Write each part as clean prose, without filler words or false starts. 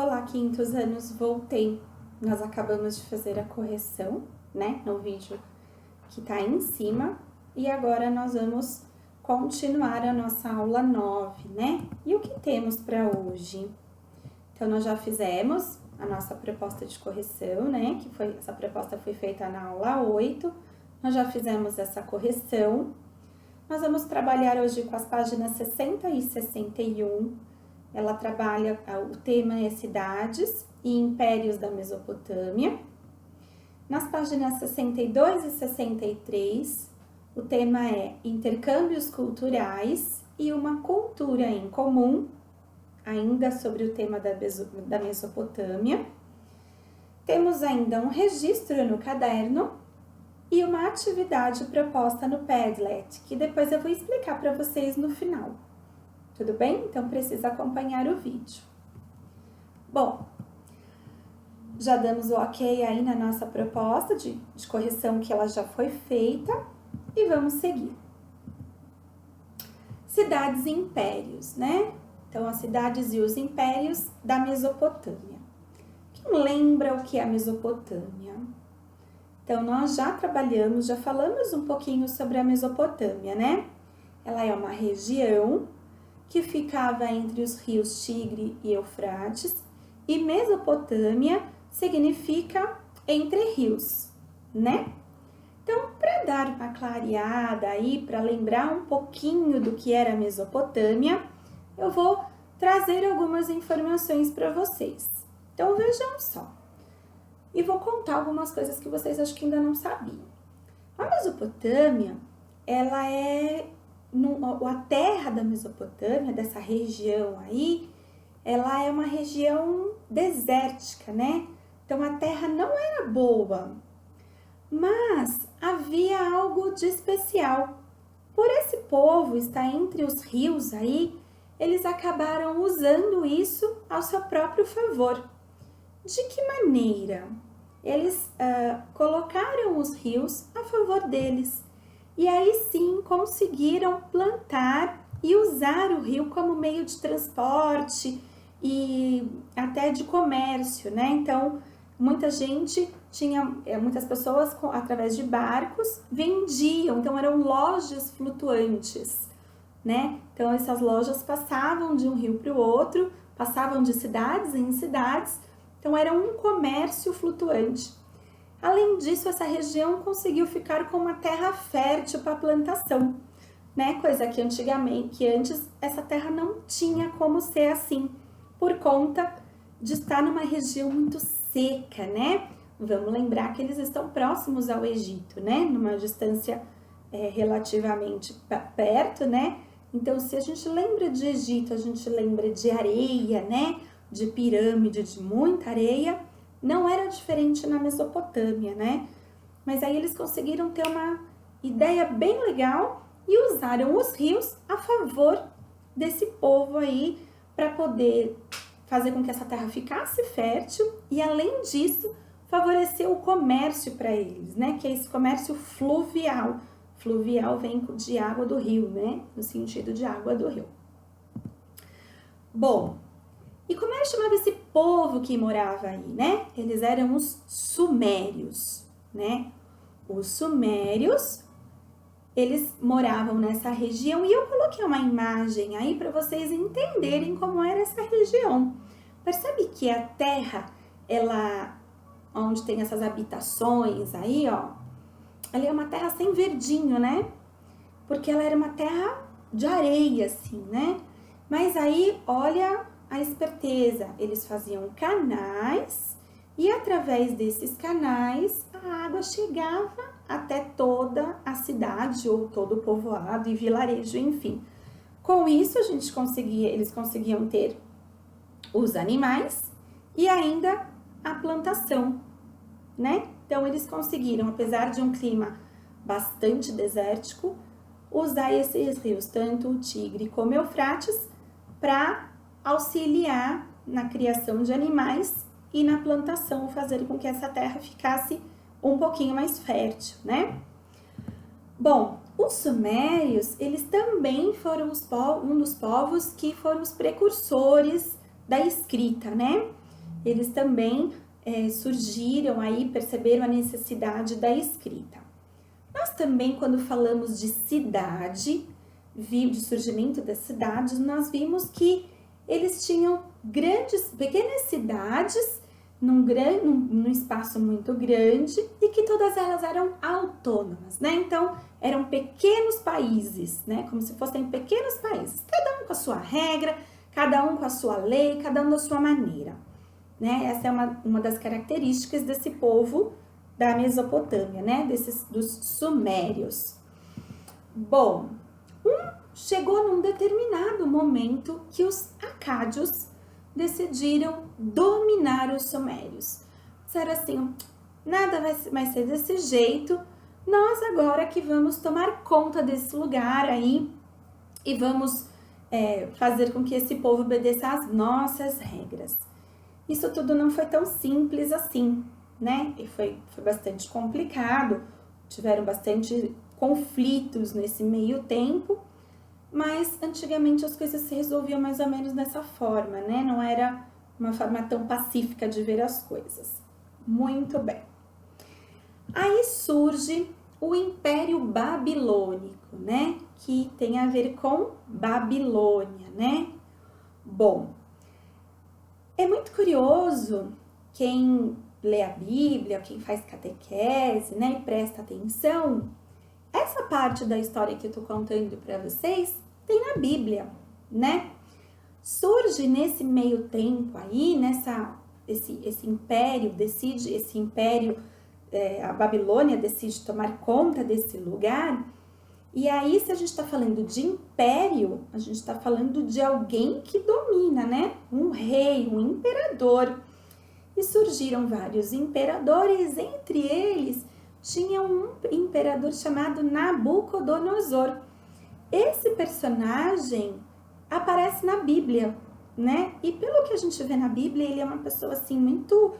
Olá, 500 anos, voltei. Nós acabamos de fazer a correção, né, no vídeo que tá aí em cima. E agora nós vamos continuar a nossa aula 9, né? E o que temos para hoje? Então, nós já fizemos a nossa proposta de correção, né? Essa proposta foi feita na aula 8. Nós já fizemos essa correção. Nós vamos trabalhar hoje com as páginas 60 e 61. Ela trabalha, o tema é cidades e impérios da Mesopotâmia. Nas páginas 62 e 63, o tema é intercâmbios culturais e uma cultura em comum, ainda sobre o tema da Mesopotâmia. Temos ainda um registro no caderno e uma atividade proposta no Padlet, que depois eu vou explicar para vocês no final. Tudo bem? Então, precisa acompanhar o vídeo. Bom, já damos o ok aí na nossa proposta de correção que ela já foi feita e vamos seguir. Cidades e impérios, né? Então, as cidades e os impérios da Mesopotâmia. Quem lembra o que é a Mesopotâmia? Então, nós já trabalhamos, já falamos um pouquinho sobre a Mesopotâmia, né? Ela é uma região que ficava entre os rios Tigre e Eufrates, e Mesopotâmia significa entre rios, né? Então, para dar uma clareada aí, para lembrar um pouquinho do que era a Mesopotâmia, eu vou trazer algumas informações para vocês. Então, vejam só. E vou contar algumas coisas que vocês acho que ainda não sabiam. A Mesopotâmia, ela é a terra da Mesopotâmia, dessa região aí, ela é uma região desértica, né? Então, a terra não era boa, mas havia algo de especial. Por esse povo estar entre os rios aí, eles acabaram usando isso ao seu próprio favor. De que maneira? Eles colocaram os rios a favor deles. E aí sim conseguiram plantar e usar o rio como meio de transporte e até de comércio, né? Então, muitas pessoas através de barcos vendiam, então eram lojas flutuantes, né? Então, essas lojas passavam de um rio para o outro, passavam de cidades em cidades, então era um comércio flutuante. Além disso, essa região conseguiu ficar com uma terra fértil para plantação, né? Coisa que antes essa terra não tinha como ser assim, por conta de estar numa região muito seca, né? Vamos lembrar que eles estão próximos ao Egito, né? Numa distância relativamente perto, né? Então, se a gente lembra de Egito, a gente lembra de areia, né? De pirâmide, de muita areia. Não era diferente na Mesopotâmia, né? Mas aí eles conseguiram ter uma ideia bem legal e usaram os rios a favor desse povo aí para poder fazer com que essa terra ficasse fértil e, além disso, favorecer o comércio para eles, né? Que é esse comércio fluvial. Fluvial vem de água do rio, né? No sentido de água do rio. Bom, e como é que chamava esse povo que morava aí, né? Eles eram os sumérios, né? Os sumérios, eles moravam nessa região e eu coloquei uma imagem aí para vocês entenderem como era essa região. Percebe que a terra, onde tem essas habitações aí, ó, ela é uma terra sem verdinho, né? Porque ela era uma terra de areia, assim, né? Mas aí, olha a esperteza, eles faziam canais e através desses canais a água chegava até toda a cidade ou todo o povoado e vilarejo, enfim. Com isso eles conseguiam ter os animais e ainda a plantação, né? Então eles conseguiram, apesar de um clima bastante desértico, usar esses rios, tanto o Tigre como o Eufrates, para auxiliar na criação de animais e na plantação, fazer com que essa terra ficasse um pouquinho mais fértil, né? Bom, os sumérios, eles também foram um dos povos que foram os precursores da escrita, né? eles também surgiram aí, perceberam a necessidade da escrita. Nós também, quando falamos de cidade, de surgimento das cidades, nós vimos que eles tinham pequenas cidades num espaço muito grande e que todas elas eram autônomas, né? Então, eram pequenos países, né? Como se fossem pequenos países, cada um com a sua regra, cada um com a sua lei, cada um da sua maneira, né? Essa é uma das características desse povo da Mesopotâmia, né? Dos sumérios. Bom, chegou num determinado momento que os acádios decidiram dominar os sumérios. Disseram assim, nada vai ser desse jeito, nós agora que vamos tomar conta desse lugar aí e vamos fazer com que esse povo obedeça às nossas regras. Isso tudo não foi tão simples assim, né? E foi bastante complicado, tiveram bastante conflitos nesse meio tempo, mas antigamente as coisas se resolviam mais ou menos dessa forma, né? Não era uma forma tão pacífica de ver as coisas. Muito bem. Aí surge o Império Babilônico, né? Que tem a ver com Babilônia, né? Bom, é muito curioso quem lê a Bíblia, quem faz catequese, né? E presta atenção. Essa parte da história que eu tô contando para vocês tem na Bíblia, né? Surge nesse meio tempo aí, esse império a Babilônia decide tomar conta desse lugar. E aí, se a gente está falando de império, a gente está falando de alguém que domina, né? Um rei, um imperador. E surgiram vários imperadores, entre eles tinha um imperador chamado Nabucodonosor. Esse personagem aparece na Bíblia, né? E pelo que a gente vê na Bíblia, ele é uma pessoa assim muito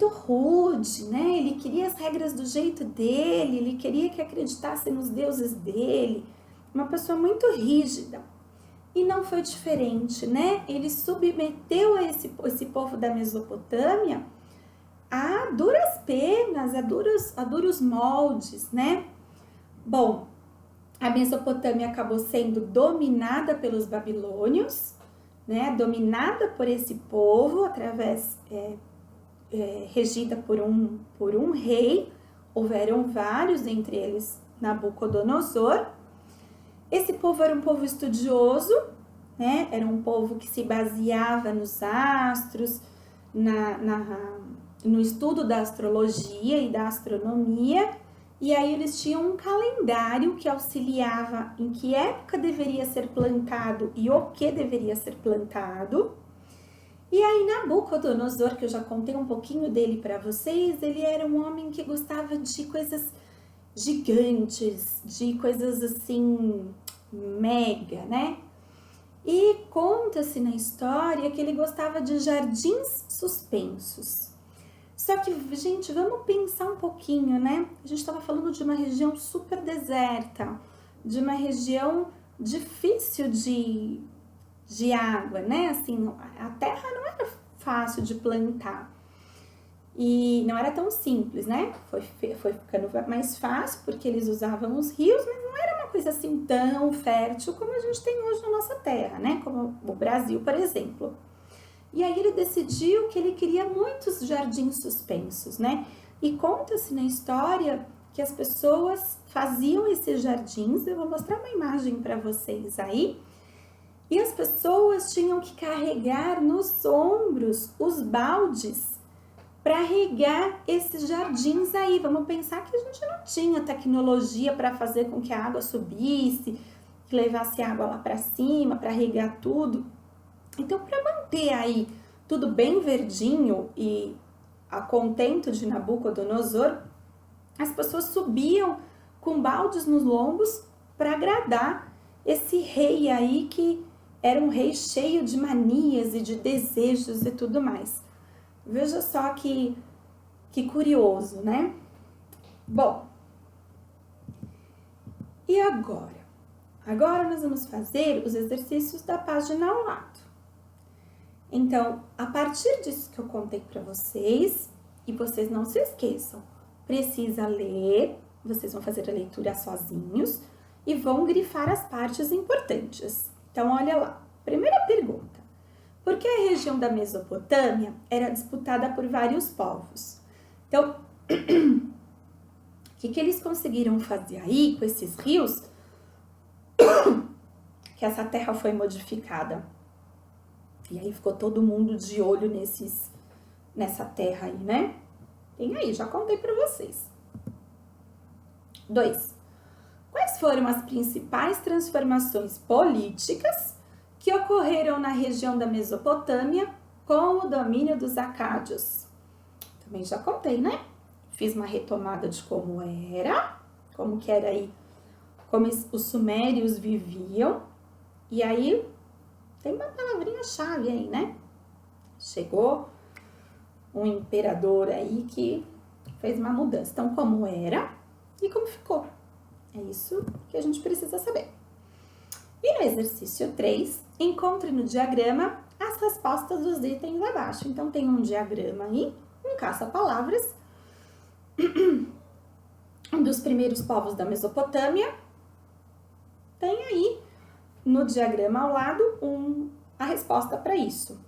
rude, né? Ele queria as regras do jeito dele, ele queria que acreditassem nos deuses dele, uma pessoa muito rígida. E não foi diferente, né? Ele submeteu esse povo da Mesopotâmia a duras penas, a duros moldes, né? Bom, a Mesopotâmia acabou sendo dominada pelos babilônios, né? Dominada por esse povo, regida por um rei. Houveram vários, entre eles Nabucodonosor. Esse povo era um povo estudioso, né? Era um povo que se baseava nos astros, no estudo da astrologia e da astronomia, e aí eles tinham um calendário que auxiliava em que época deveria ser plantado e o que deveria ser plantado. E aí Nabucodonosor, que eu já contei um pouquinho dele para vocês, ele era um homem que gostava de coisas gigantes, de coisas assim mega, né? E conta-se na história que ele gostava de jardins suspensos. Só que, gente, vamos pensar um pouquinho, né? A gente estava falando de uma região super deserta, de uma região difícil de água, né? Assim, a terra não era fácil de plantar. E não era tão simples, né? Foi ficando mais fácil porque eles usavam os rios, mas não era uma coisa assim tão fértil como a gente tem hoje na nossa terra, né? Como o Brasil, por exemplo. E aí ele decidiu que ele queria muitos jardins suspensos, né? E conta-se na história que as pessoas faziam esses jardins, eu vou mostrar uma imagem para vocês aí, e as pessoas tinham que carregar nos ombros os baldes para regar esses jardins aí. Vamos pensar que a gente não tinha tecnologia para fazer com que a água subisse, que levasse a água lá para cima, para regar tudo. Então, para manter aí tudo bem verdinho e a contento de Nabucodonosor, as pessoas subiam com baldes nos lombos para agradar esse rei aí que era um rei cheio de manias e de desejos e tudo mais. Veja só que curioso, né? Bom, e agora? Agora nós vamos fazer os exercícios da página ao lado. Então, a partir disso que eu contei para vocês, e vocês não se esqueçam, precisa ler, vocês vão fazer a leitura sozinhos e vão grifar as partes importantes. Então, olha lá. Primeira pergunta. Por que a região da Mesopotâmia era disputada por vários povos? Então, o que eles conseguiram fazer aí com esses rios? Que essa terra foi modificada. E aí ficou todo mundo de olho nessa terra aí, né? Tem aí, já contei para vocês. 2. Quais foram as principais transformações políticas que ocorreram na região da Mesopotâmia com o domínio dos acádios? Também já contei, né? Fiz uma retomada de como que era aí, como os sumérios viviam. E aí, tem uma palavrinha-chave aí, né? Chegou um imperador aí que fez uma mudança. Então, como era e como ficou. É isso que a gente precisa saber. E no exercício 3, encontre no diagrama as respostas dos itens abaixo. Então, tem um diagrama aí, um caça-palavras, um dos primeiros povos da Mesopotâmia. Tem aí no diagrama ao lado a resposta para isso.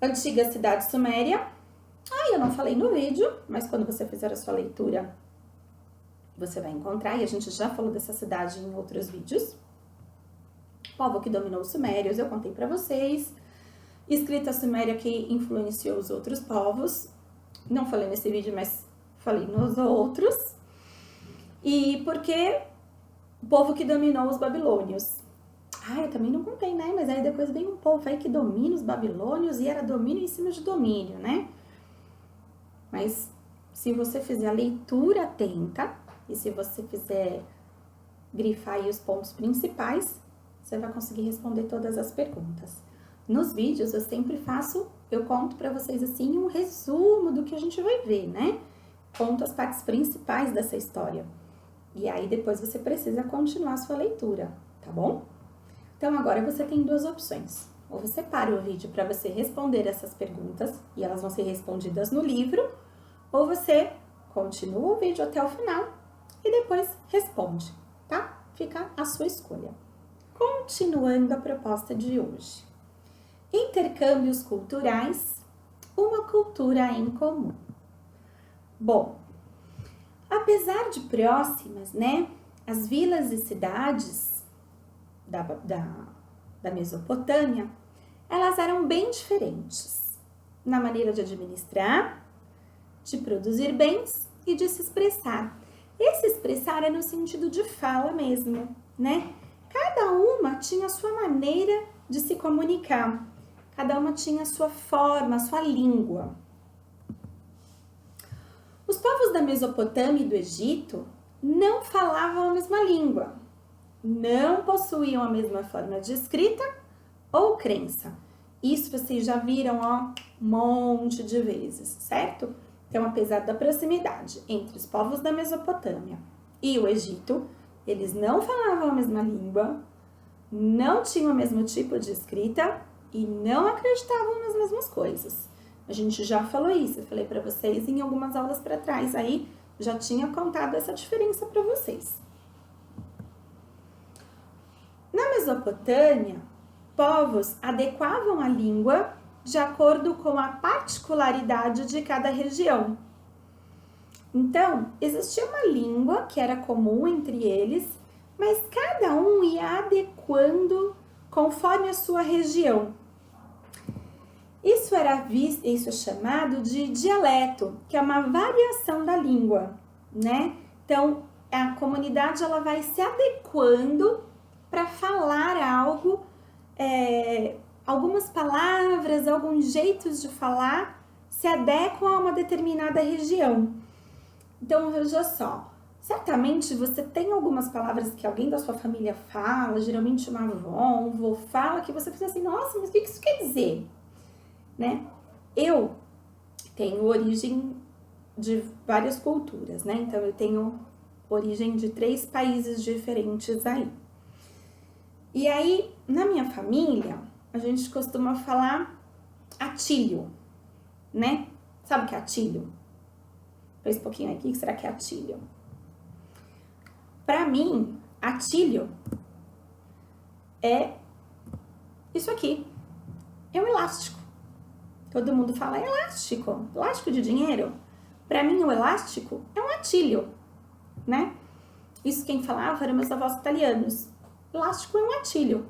Antiga cidade suméria. Eu não falei no vídeo, mas quando você fizer a sua leitura, você vai encontrar, e a gente já falou dessa cidade em outros vídeos. Povo que dominou os sumérios, eu contei para vocês. Escrita suméria que influenciou os outros povos. Não falei nesse vídeo, mas falei nos outros. E porque o povo que dominou os babilônios. Eu também não contei, né? Mas aí depois vem um povo aí que domina os babilônios e era domínio em cima de domínio, né? Mas se você fizer a leitura atenta e se você fizer grifar aí os pontos principais, você vai conseguir responder todas as perguntas. Nos vídeos eu conto para vocês assim um resumo do que a gente vai ver, né? Conto as partes principais dessa história. E aí depois você precisa continuar a sua leitura, tá bom? Então agora você tem duas opções. Ou você para o vídeo para você responder essas perguntas e elas vão ser respondidas no livro, ou você continua o vídeo até o final e depois responde, tá? Fica a sua escolha. Continuando a proposta de hoje. Intercâmbios culturais, uma cultura em comum. Bom, apesar de próximas, né, as vilas e cidades da Mesopotâmia, elas eram bem diferentes na maneira de administrar, de produzir bens e de se expressar. Esse expressar é no sentido de fala mesmo, né? Cada uma tinha a sua maneira de se comunicar. Cada uma tinha a sua forma, a sua língua. Os povos da Mesopotâmia e do Egito não falavam a mesma língua, não possuíam a mesma forma de escrita ou crença. Isso vocês já viram, um monte de vezes, certo? Então, apesar da proximidade entre os povos da Mesopotâmia e o Egito, eles não falavam a mesma língua, não tinham o mesmo tipo de escrita e não acreditavam nas mesmas coisas. A gente já falou isso, eu falei para vocês em algumas aulas para trás, aí já tinha contado essa diferença para vocês. Na Mesopotâmia, povos adequavam a língua de acordo com a particularidade de cada região. Então, existia uma língua que era comum entre eles, mas cada um ia adequando conforme a sua região. Isso é chamado de dialeto, que é uma variação da língua, né? Então, a comunidade ela vai se adequando para falar algo, algumas palavras, alguns jeitos de falar se adequam a uma determinada região. Então, veja só, certamente você tem algumas palavras que alguém da sua família fala, geralmente uma avó, um avô fala, que você pensa assim, nossa, mas o que isso quer dizer? Né? Eu tenho origem de várias culturas, né? Então, eu tenho origem de 3 países diferentes aí. E aí, na minha família, a gente costuma falar atilho, né? Sabe o que é atilho? Pôs um pouquinho aqui, o que será que é atilho? Pra mim, atilho é isso aqui. É um elástico. Todo mundo fala elástico. Elástico de dinheiro. Pra mim, o elástico é um atilho, né? Isso quem falava eram meus avós italianos. Elástico é um atilho.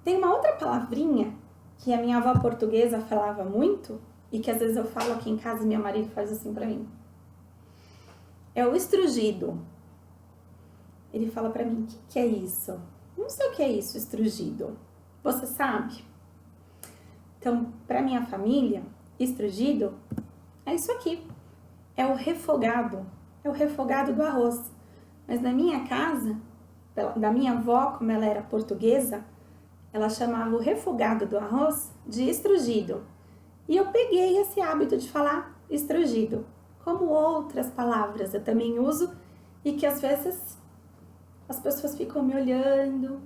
Tem uma outra palavrinha que a minha avó portuguesa falava muito e que às vezes eu falo aqui em casa e meu marido faz assim pra mim. É o estrugido. Ele fala pra mim, o que é isso? Não sei o que é isso, estrugido. Você sabe? Então, pra minha família, estrugido é isso aqui. É o refogado. É o refogado do arroz. Mas na minha casa, da minha avó, como ela era portuguesa, ela chamava o refogado do arroz de estrugido. E eu peguei esse hábito de falar estrugido. Como outras palavras eu também uso e que às vezes as pessoas ficam me olhando.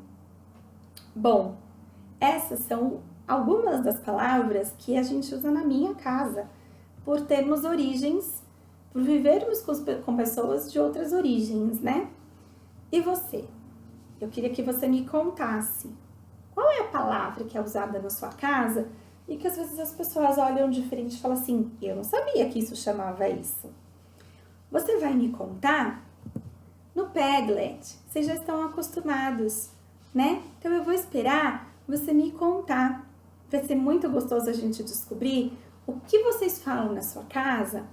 Bom, essas são algumas das palavras que a gente usa na minha casa, por termos origens, por vivermos com pessoas de outras origens, né? E você? Eu queria que você me contasse qual é a palavra que é usada na sua casa e que às vezes as pessoas olham diferente e falam assim, eu não sabia que isso chamava isso. Você vai me contar no Padlet, vocês já estão acostumados, né? Então eu vou esperar você me contar. Vai ser muito gostoso a gente descobrir o que vocês falam na sua casa,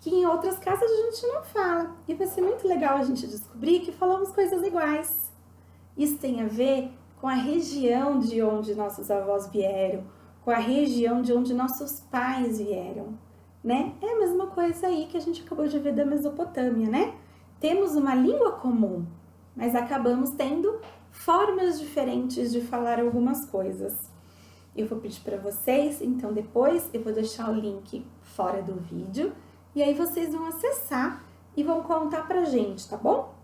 que em outras casas a gente não fala. E vai ser muito legal a gente descobrir que falamos coisas iguais. Isso tem a ver com a região de onde nossos avós vieram, com a região de onde nossos pais vieram, né? É a mesma coisa aí que a gente acabou de ver da Mesopotâmia, né? Temos uma língua comum, mas acabamos tendo formas diferentes de falar algumas coisas. Eu vou pedir para vocês, então depois eu vou deixar o link fora do vídeo e aí vocês vão acessar e vão contar pra gente, tá bom?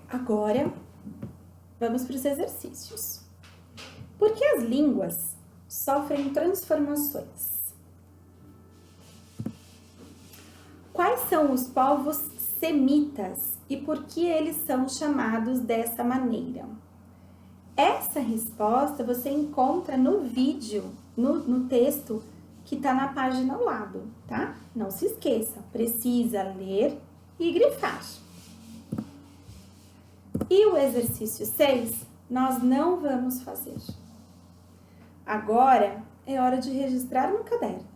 Agora, vamos para os exercícios. Por que as línguas sofrem transformações? Quais são os povos semitas e por que eles são chamados dessa maneira? Essa resposta você encontra no vídeo, no texto que está na página ao lado, tá? Não se esqueça, precisa ler e grifar. E o exercício 6, nós não vamos fazer. Agora é hora de registrar no caderno.